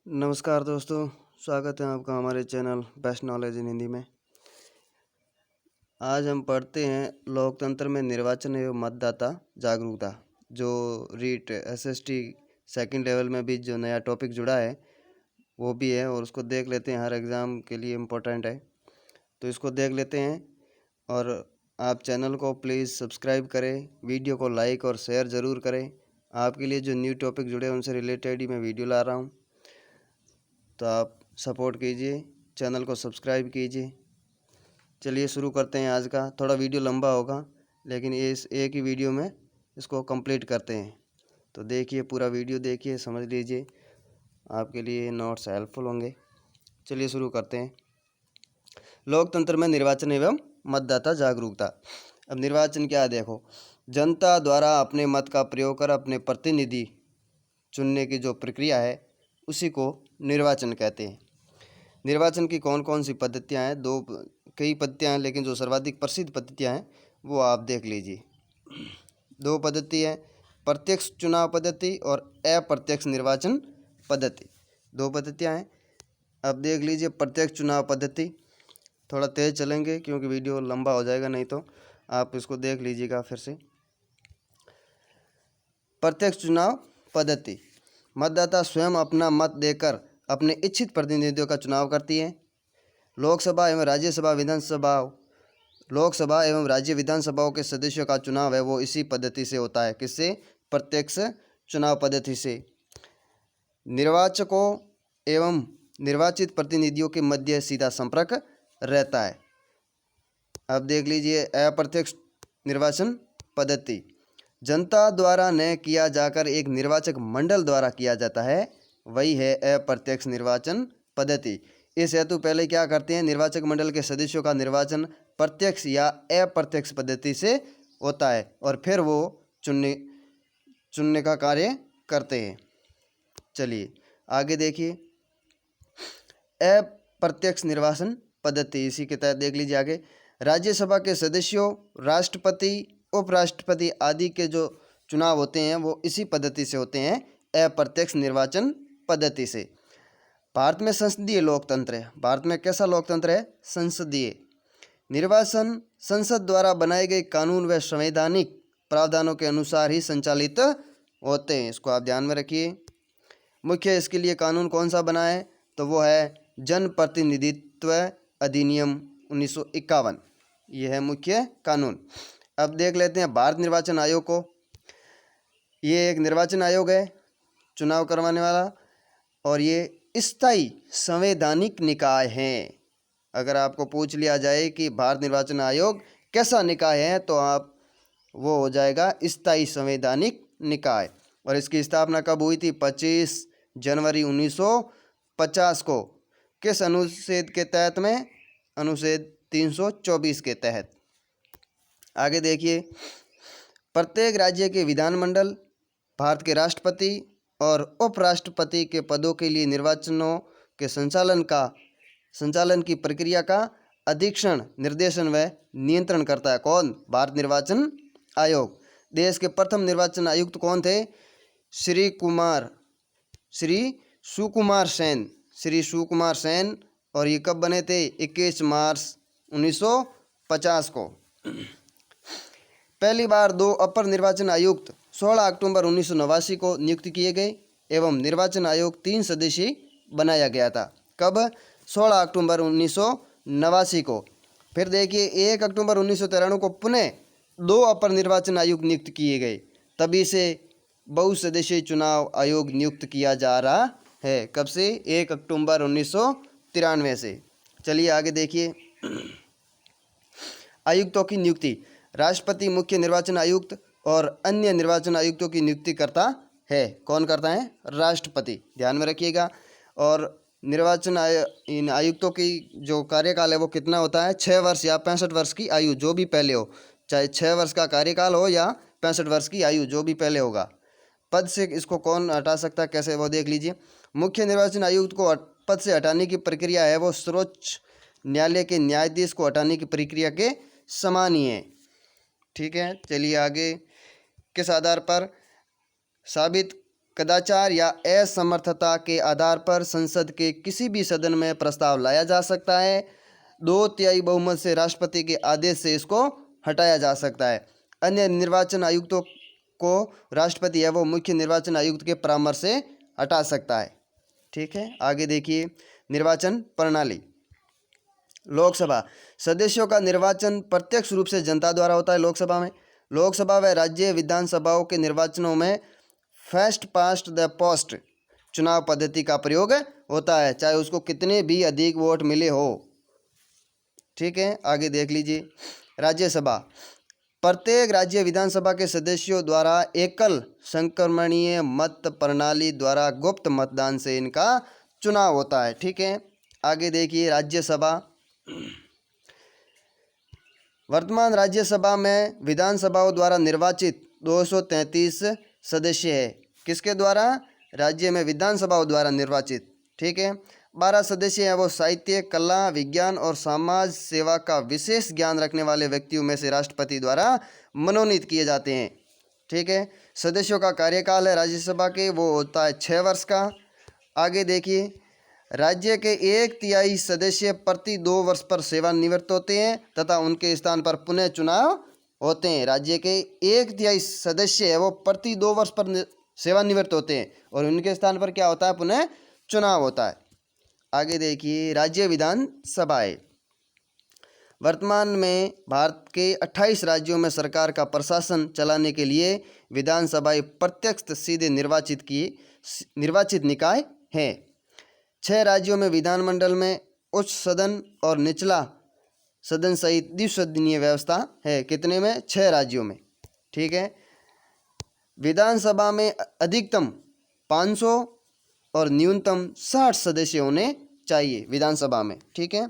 नमस्कार दोस्तों, स्वागत है आपका हमारे channel best knowledge in Hindi में। आज हम पढ़ते हैं लोकतंत्र में निर्वाचन एवं मतदाता जागरूकता, जो रीट एसएसटी सेकंड लेवल में भी जो नया टॉपिक जुड़ा है वो भी है, और उसको देख लेते हैं। हर एग्ज़ाम के लिए इम्पोर्टेंट है, तो इसको देख लेते हैं। और आप चैनल को प्लीज़ सब्सक्राइब करें, वीडियो को लाइक और शेयर ज़रूर करें। आपके लिए जो न्यू टॉपिक जुड़े हैं उनसे रिलेटेड ही मैं वीडियो ला रहा हूँ, तो आप सपोर्ट कीजिए, चैनल को सब्सक्राइब कीजिए। चलिए शुरू करते हैं। आज का थोड़ा वीडियो लंबा होगा, लेकिन इस एक ही वीडियो में इसको कंप्लीट करते हैं। तो देखिए, पूरा वीडियो देखिए, समझ लीजिए, आपके लिए नोट्स हेल्पफुल होंगे। चलिए शुरू करते हैं। लोकतंत्र में निर्वाचन एवं मतदाता जागरूकता। अब निर्वाचन क्या है, देखो। जनता द्वारा अपने मत का प्रयोग कर अपने प्रतिनिधि चुनने की जो प्रक्रिया है उसी को निर्वाचन कहते हैं। निर्वाचन की कौन कौन सी पद्धतियाँ हैं? कई पद्धतियाँ हैं, लेकिन जो सर्वाधिक प्रसिद्ध पद्धतियाँ हैं वो आप देख लीजिए। दो पद्धति है, प्रत्यक्ष चुनाव पद्धति और अप्रत्यक्ष निर्वाचन पद्धति। दो पद्धतियाँ हैं। अब देख लीजिए प्रत्यक्ष चुनाव पद्धति। थोड़ा तेज़ चलेंगे क्योंकि वीडियो लंबा हो जाएगा, नहीं तो आप इसको देख लीजिएगा फिर से। प्रत्यक्ष चुनाव पद्धति, मतदाता स्वयं अपना मत देकर अपने इच्छित प्रतिनिधियों का चुनाव करती है। लोकसभा एवं राज्य विधानसभाओं के सदस्यों का चुनाव है वो इसी पद्धति से होता है। किससे? प्रत्यक्ष चुनाव पद्धति से। निर्वाचकों एवं निर्वाचित प्रतिनिधियों के मध्य सीधा संपर्क रहता है। अब देख लीजिए अप्रत्यक्ष निर्वाचन पद्धति। जनता द्वारा न किया जाकर एक निर्वाचक मंडल द्वारा किया जाता है, वही है अप्रत्यक्ष निर्वाचन पद्धति। इस हेतु पहले क्या करते हैं, निर्वाचक मंडल के सदस्यों का निर्वाचन प्रत्यक्ष या अप्रत्यक्ष पद्धति से होता है और फिर वो चुनने का कार्य करते हैं। चलिए आगे देखिए, अप्रत्यक्ष निर्वाचन पद्धति, इसी के तहत देख लीजिए आगे। राज्यसभा के सदस्यों, राष्ट्रपति, उपराष्ट्रपति आदि के जो चुनाव होते हैं वो इसी पद्धति से होते हैं, अप्रत्यक्ष निर्वाचन पद्धति से। भारत में संसदीय लोकतंत्र है। भारत में कैसा लोकतंत्र है? संसदीय। निर्वाचन संसद द्वारा बनाए गए कानून व संवैधानिक प्रावधानों के अनुसार ही संचालित होते हैं। इसको आप ध्यान में रखिए। मुख्य इसके लिए कानून कौन सा बना है, तो वो है जन प्रतिनिधित्व अधिनियम 1951। यह है मुख्य कानून। अब देख लेते हैं भारत निर्वाचन आयोग को। ये एक निर्वाचन आयोग है चुनाव करवाने वाला, और ये स्थायी संवैधानिक निकाय है। अगर आपको पूछ लिया जाए कि भारत निर्वाचन आयोग कैसा निकाय है, तो आप वो हो जाएगा स्थायी संवैधानिक निकाय। और इसकी स्थापना कब हुई थी? 25 जनवरी 1950 को। किस अनुच्छेद के तहत में? अनुच्छेद 324 के तहत। आगे देखिए, प्रत्येक राज्य के विधानमंडल, भारत के राष्ट्रपति और उपराष्ट्रपति के पदों के लिए निर्वाचनों के संचालन की प्रक्रिया का अधीक्षण, निर्देशन व नियंत्रण करता है। कौन? भारत निर्वाचन आयोग। देश के प्रथम निर्वाचन आयुक्त कौन थे? श्री सुकुमार सेन। और ये कब बने थे? 21 मार्च 1950 को। पहली बार 2 अपर निर्वाचन आयुक्त 16 अक्टूबर 1989 को नियुक्त किए गए एवं निर्वाचन आयोग 3 सदस्यीय बनाया गया था। कब? 16 अक्टूबर 1989 को। फिर देखिए 1 अक्टूबर 1993 को पुनः 2 अपर निर्वाचन आयुक्त नियुक्त किए गए। तभी से बहुसदस्यीय चुनाव आयोग नियुक्त किया जा रहा है। कब से? 1 अक्टूबर 1993 से। चलिए आगे देखिए, आयुक्तों की नियुक्ति। राष्ट्रपति मुख्य निर्वाचन आयुक्त और अन्य निर्वाचन आयुक्तों की नियुक्ति करता है। कौन करता है? राष्ट्रपति। ध्यान में रखिएगा। और इन आयुक्तों की जो कार्यकाल है वो कितना होता है? 6 वर्ष या 65 वर्ष की आयु, जो भी पहले हो। चाहे 6 वर्ष का कार्यकाल हो या 65 वर्ष की आयु, जो भी पहले होगा। पद से इसको कौन हटा सकता है, कैसे, वो देख लीजिए। मुख्य निर्वाचन आयुक्त को पद से हटाने की प्रक्रिया है वो सर्वोच्च न्यायालय के न्यायाधीश को हटाने की प्रक्रिया के समान ही है। ठीक है, चलिए आगे। किस आधार पर साबित कदाचार या असमर्थता के आधार पर संसद के किसी भी सदन में प्रस्ताव लाया जा सकता है। 2/3 बहुमत से राष्ट्रपति के आदेश से इसको हटाया जा सकता है। अन्य निर्वाचन आयुक्तों को राष्ट्रपति या वो मुख्य निर्वाचन आयुक्त के परामर्श से हटा सकता है। ठीक है, आगे देखिए निर्वाचन प्रणाली। लोकसभा सदस्यों का निर्वाचन प्रत्यक्ष रूप से जनता द्वारा होता है। लोकसभा व राज्य विधानसभाओं के निर्वाचनों में फर्स्ट पास्ट द पोस्ट चुनाव पद्धति का प्रयोग होता है, चाहे उसको कितने भी अधिक वोट मिले हो। ठीक है, आगे देख लीजिए राज्यसभा। प्रत्येक राज्य विधानसभा के सदस्यों द्वारा एकल संक्रमणीय मत प्रणाली द्वारा गुप्त मतदान से इनका चुनाव होता है। ठीक है, आगे देखिए राज्यसभा। वर्तमान राज्यसभा में विधानसभाओं द्वारा निर्वाचित 233 सदस्य है। किसके द्वारा? राज्य में विधानसभाओं द्वारा निर्वाचित। ठीक है, 12 सदस्य हैं वो साहित्य, कला, विज्ञान और समाज सेवा का विशेष ज्ञान रखने वाले व्यक्तियों में से राष्ट्रपति द्वारा मनोनीत किए जाते हैं। ठीक है, सदस्यों का कार्यकाल है राज्यसभा के वो होता है 6 वर्ष का। आगे देखिए राज्य के 1/3 सदस्य प्रति 2 वर्ष पर सेवानिवृत्त होते हैं तथा उनके स्थान पर पुनः चुनाव होते हैं। राज्य के 1/3 सदस्य है वो प्रति 2 वर्ष पर सेवानिवृत्त होते हैं और उनके स्थान पर क्या होता है? पुनः चुनाव होता है। आगे देखिए राज्य विधानसभाएं। वर्तमान में भारत के 28 राज्यों में सरकार का प्रशासन चलाने के लिए विधानसभाएं प्रत्यक्ष सीधे निर्वाचित निकाय हैं। 6 राज्यों में विधानमंडल में उच्च सदन और निचला सदन सहित द्विसदनीय व्यवस्था है। कितने में? 6 राज्यों में। ठीक है, विधानसभा में अधिकतम 500 और न्यूनतम 60 सदस्य होने चाहिए विधानसभा में। ठीक है,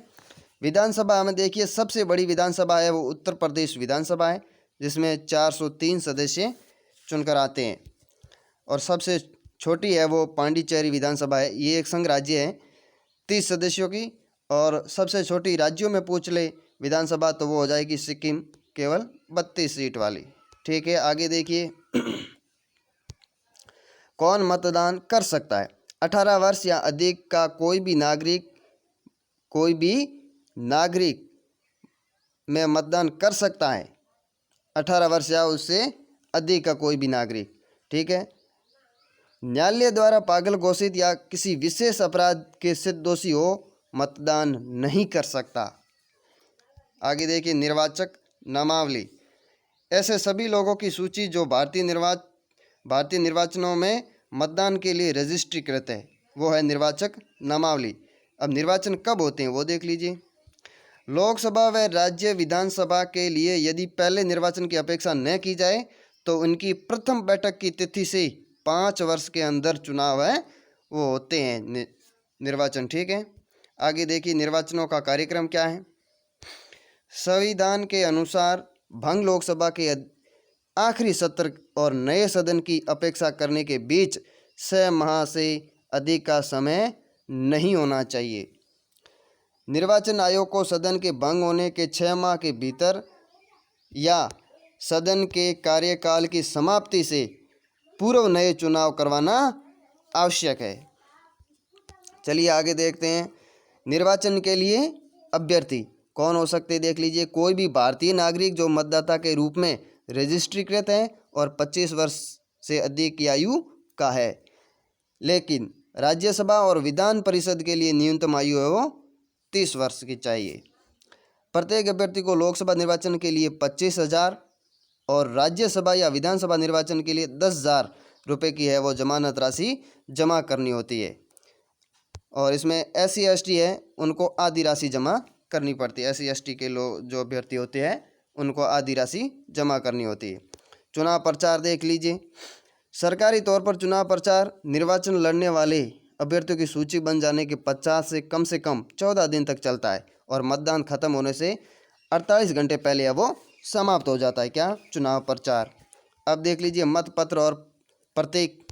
विधानसभा में देखिए सबसे बड़ी विधानसभा है वो उत्तर प्रदेश विधानसभा है जिसमें 403 सदस्य चुनकर आते हैं और सबसे छोटी है वो पांडिचेरी विधानसभा है। ये एक संघ राज्य है 30 सदस्यों की और सबसे छोटी राज्यों में पूछ ले विधानसभा तो वो हो जाएगी सिक्किम, केवल 32 सीट वाली। ठीक है, आगे देखिए कौन मतदान कर सकता है? 18 वर्ष या अधिक का कोई भी नागरिक में मतदान कर सकता है। 18 वर्ष या उससे अधिक का कोई भी नागरिक। ठीक है, न्यायालय द्वारा पागल घोषित या किसी विशेष अपराध के सिद्ध दोषी हो मतदान नहीं कर सकता। आगे देखिए निर्वाचक नामावली। ऐसे सभी लोगों की सूची जो भारतीय निर्वाचनों में मतदान के लिए रजिस्ट्रीकृत है वो है निर्वाचक नामावली। अब निर्वाचन कब होते हैं वो देख लीजिए। लोकसभा व राज्य विधानसभा के लिए यदि पहले निर्वाचन की अपेक्षा न की जाए तो उनकी प्रथम बैठक की तिथि से 5 वर्ष के अंदर चुनाव है वो होते हैं निर्वाचन। ठीक है, आगे देखिए निर्वाचनों का कार्यक्रम क्या है। संविधान के अनुसार भंग लोकसभा के आखिरी सत्र और नए सदन की अपेक्षा करने के बीच 6 माह से अधिक का समय नहीं होना चाहिए। निर्वाचन आयोग को सदन के भंग होने के 6 माह के भीतर या सदन के कार्यकाल की समाप्ति से पूर्व नए चुनाव करवाना आवश्यक है। चलिए आगे देखते हैं निर्वाचन के लिए अभ्यर्थी कौन हो सकते देख लीजिए। कोई भी भारतीय नागरिक जो मतदाता के रूप में रजिस्ट्रीकृत है और 25 वर्ष से अधिक की आयु का है, लेकिन राज्यसभा और विधान परिषद के लिए न्यूनतम आयु है वो 30 वर्ष की चाहिए। प्रत्येक अभ्यर्थी को लोकसभा निर्वाचन के लिए 25,000 और राज्यसभा या विधानसभा निर्वाचन के लिए 10,000 रुपये की है वो जमानत राशि जमा करनी होती है। और इसमें SC ST है उनको आधी राशि जमा करनी पड़ती है। SC ST के लोग जो अभ्यर्थी होते हैं उनको आधी राशि जमा करनी होती है। चुनाव प्रचार देख लीजिए। सरकारी तौर पर चुनाव प्रचार निर्वाचन लड़ने वाले अभ्यर्थियों की सूची बन जाने के 50 से कम 14 दिन तक चलता है और मतदान खत्म होने से 48 घंटे पहले वो समाप्त हो जाता है। क्या? चुनाव प्रचार। अब देख लीजिए मतपत्र और प्रत्येक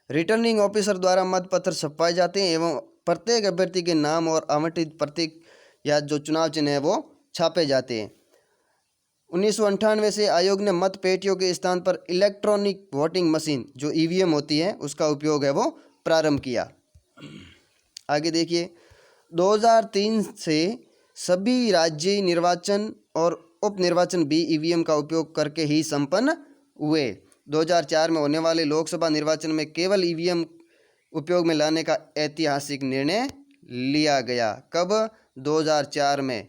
रिटर्निंग ऑफिसर द्वारा मतपत्र छपवाए जाते हैं एवं प्रत्येक अभ्यर्थी के नाम और आवंटित प्रतीक या जो चुनाव चिन्ह है वो छापे जाते हैं। 1998 से आयोग ने मत पेटियों के स्थान पर इलेक्ट्रॉनिक वोटिंग मशीन जो ईवीएम होती है उसका उपयोग है वो प्रारंभ किया। आगे देखिए, 2003 से सभी राज्य निर्वाचन और उप निर्वाचन भी ईवीएम का उपयोग करके ही संपन्न हुए। 2004 में होने वाले लोकसभा निर्वाचन में केवल ईवीएम उपयोग में लाने का ऐतिहासिक निर्णय लिया गया। कब? 2004 में।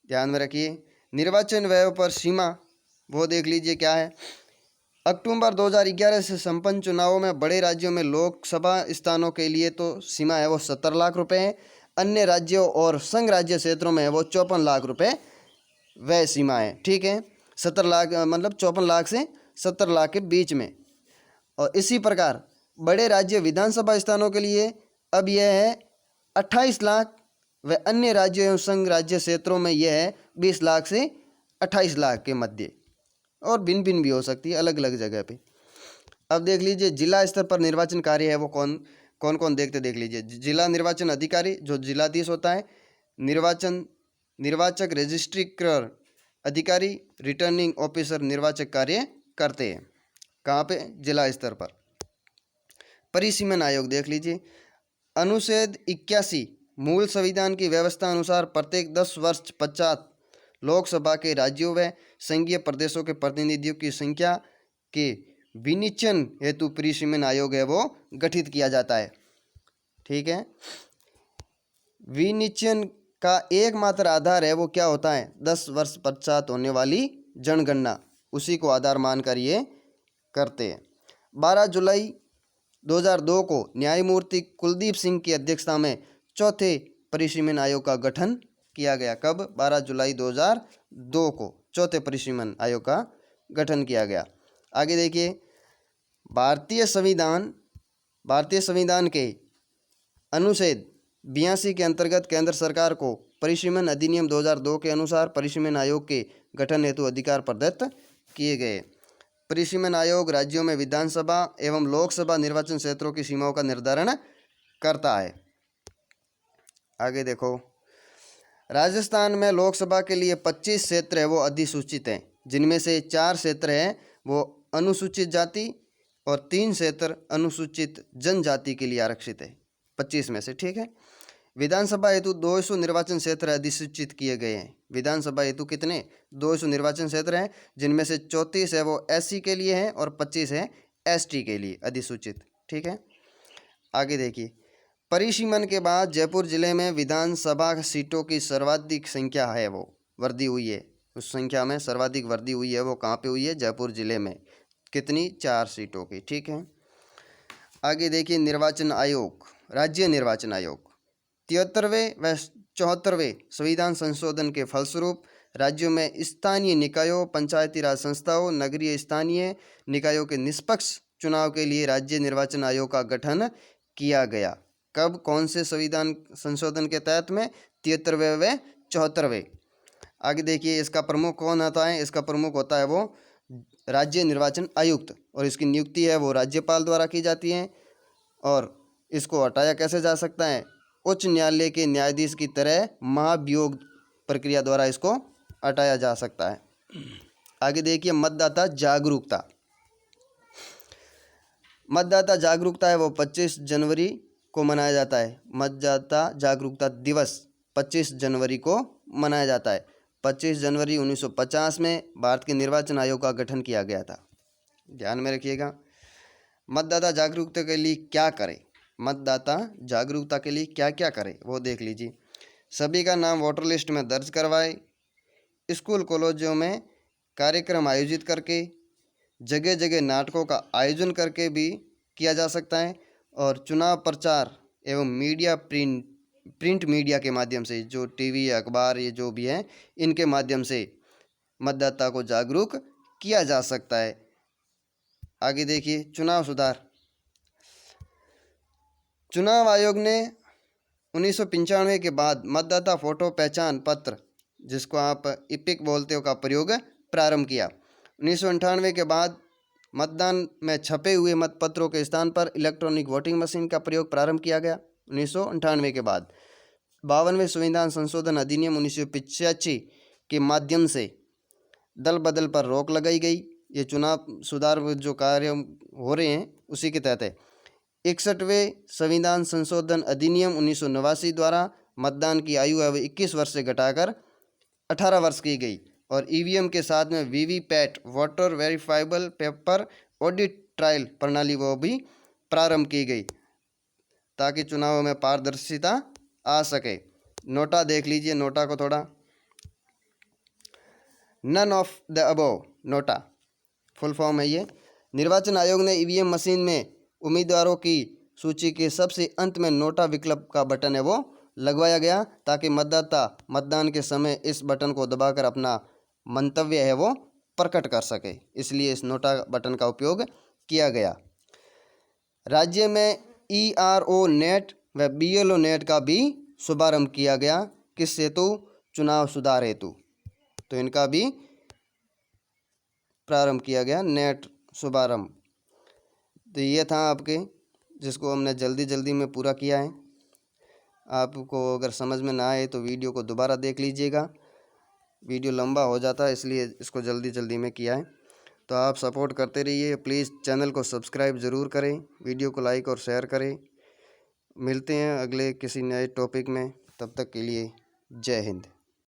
ध्यान में रखिए। निर्वाचन व्यय पर सीमा वो देख लीजिए क्या है। अक्टूबर 2011 से संपन्न चुनावों में बड़े राज्यों में लोकसभा स्थानों के लिए तो सीमा है वो 70 लाख रुपए है। अन्य राज्यों और संघ राज्य क्षेत्रों में है वो 54 लाख रुपए वह सीमा है। ठीक है, 70 लाख मतलब 54 लाख से 70 लाख के बीच में। और इसी प्रकार बड़े राज्य विधानसभा स्थानों के लिए अब यह है 28 लाख व अन्य राज्यों एवं संघ राज्य क्षेत्रों में यह है 20 लाख से 28 लाख के मध्य, और भिन्न भिन्न भी हो सकती है अलग अलग जगह पे। अब देख लीजिए जिला स्तर पर निर्वाचन कार्य है वो कौन कौन देख लीजिए। जिला निर्वाचन अधिकारी जो जिलाधीश होता है, निर्वाचक रजिस्ट्रीकृत अधिकारी, रिटर्निंग ऑफिसर निर्वाचक कार्य करते हैं। कहाँ पे? जिला स्तर पर। परिसीमन आयोग देख लीजिए। अनुच्छेद 81 मूल संविधान की व्यवस्था अनुसार प्रत्येक 10 वर्ष पश्चात लोकसभा के राज्यों व संघीय प्रदेशों के प्रतिनिधियों की संख्या के विनिचयन हेतु परिसीमन आयोग है वो गठित किया जाता है। ठीक है, विनिचयन का एकमात्र आधार है वो क्या होता है? 10 वर्ष पश्चात होने वाली जनगणना, उसी को आधार मानकर ये करते हैं। 12 जुलाई 2002 को न्यायमूर्ति कुलदीप सिंह की अध्यक्षता में चौथे परिसीमन आयोग का गठन किया गया। कब? 12 जुलाई 2002 को चौथे परिसीमन आयोग का गठन किया गया। आगे देखिए, भारतीय संविधान के अनुच्छेद 82 के अंतर्गत केंद्र सरकार को परिसीमन अधिनियम 2002 के अनुसार परिसीमन आयोग के गठन हेतु अधिकार प्रदत्त किए गए। परिसीमन आयोग राज्यों में विधानसभा एवं लोकसभा निर्वाचन क्षेत्रों की सीमाओं का निर्धारण करता है। आगे देखो, राजस्थान में लोकसभा के लिए 25 क्षेत्र है वो अधिसूचित हैं, जिनमें से 4 क्षेत्र हैं वो अनुसूचित जाति और 3 क्षेत्र अनुसूचित जनजाति के लिए आरक्षित है 25 में से। ठीक है, विधानसभा हेतु 200 निर्वाचन क्षेत्र अधिसूचित किए गए हैं। विधानसभा हेतु कितने? 200 निर्वाचन क्षेत्र हैं, जिनमें से 34 है वो एससी के लिए हैं और 25 है एसटी के लिए अधिसूचित। ठीक है, आगे देखिए, परिसीमन के बाद जयपुर जिले में विधानसभा सीटों की सर्वाधिक संख्या है वो वृद्धि हुई है। उस संख्या में सर्वाधिक वृद्धि हुई है वो कहाँ पे हुई है? जयपुर जिले में। कितनी? 4 सीटों की। ठीक है, आगे देखिए, निर्वाचन आयोग, राज्य निर्वाचन आयोग 73वें व 74वें संविधान संशोधन के फलस्वरूप राज्यों में स्थानीय निकायों, पंचायती राज संस्थाओं, नगरीय स्थानीय निकायों के निष्पक्ष चुनाव के लिए राज्य निर्वाचन आयोग का गठन किया गया। कब? कौन से संविधान संशोधन के तहत में? 73वें व 74वें। आगे देखिए, इसका प्रमुख कौन होता है? इसका प्रमुख होता है वो राज्य निर्वाचन आयुक्त, और इसकी नियुक्ति है वो राज्यपाल द्वारा की जाती है। और इसको हटाया कैसे जा सकता है? उच्च न्यायालय के न्यायाधीश की तरह महाभियोग प्रक्रिया द्वारा इसको हटाया जा सकता है। आगे देखिए, मतदाता जागरूकता। मतदाता जागरूकता है वो 25 जनवरी को मनाया जाता है। मतदाता जागरूकता दिवस 25 जनवरी को मनाया जाता है। 25 जनवरी 1950 में भारत के निर्वाचन आयोग का गठन किया गया था। ध्यान में रखिएगा। मतदाता जागरूकता के लिए क्या करें? मतदाता जागरूकता के लिए क्या क्या करें वो देख लीजिए। सभी का नाम वोटर लिस्ट में दर्ज करवाए, स्कूल कॉलेजों में कार्यक्रम आयोजित करके, जगह जगह नाटकों का आयोजन करके भी किया जा सकता है, और चुनाव प्रचार एवं मीडिया प्रिंट मीडिया के माध्यम से, जो टीवी अखबार ये जो भी हैं, इनके माध्यम से मतदाता को जागरूक किया जा सकता है। आगे देखिए, चुनाव सुधार। चुनाव आयोग ने 1995 के बाद मतदाता फोटो पहचान पत्र, जिसको आप इपिक बोलते हो, का प्रयोग प्रारंभ किया। 1998 के बाद मतदान में छपे हुए मतपत्रों के स्थान पर इलेक्ट्रॉनिक वोटिंग मशीन का प्रयोग प्रारंभ किया गया। 1998 के बाद 52वें संविधान संशोधन अधिनियम 1985 के माध्यम से दल बदल पर रोक लगाई गई। ये चुनाव सुधार जो कार्य हो रहे हैं उसी के तहत है। 61वें संविधान संशोधन अधिनियम 1989 द्वारा मतदान की आयु अब 21 वर्ष से घटाकर 18 वर्ष की गई और ईवीएम के साथ में VVPAT voter verifiable paper audit trial प्रणाली वो भी प्रारंभ की गई ताकि चुनावों में पारदर्शिता आ सके। नोटा देख लीजिए, नोटा को थोड़ा। None of the above NOTA full form है ये। निर्वाचन आयोग ने ईवीएम मशीन में उम्मीदवारों की सूची के सबसे अंत में नोटा विकल्प का बटन है वो लगवाया गया ताकि मतदाता मतदान के समय इस बटन को दबाकर अपना मंतव्य है वो प्रकट कर सके, इसलिए इस नोटा बटन का उपयोग किया गया। राज्य में ERO नेट व BLO नेट का भी शुभारंभ किया गया। किस हेतु? चुनाव सुधार हेतु। तो इनका भी प्रारंभ किया गया, नेट शुभारंभ। तो ये था आपके, जिसको हमने जल्दी जल्दी में पूरा किया है। आपको अगर समझ में ना आए तो वीडियो को दोबारा देख लीजिएगा, वीडियो लंबा हो जाता है इसलिए इसको जल्दी जल्दी में किया है। तो आप सपोर्ट करते रहिए, प्लीज़ चैनल को सब्सक्राइब ज़रूर करें, वीडियो को लाइक और शेयर करें। मिलते हैं अगले किसी नए टॉपिक में, तब तक के लिए जय हिंद।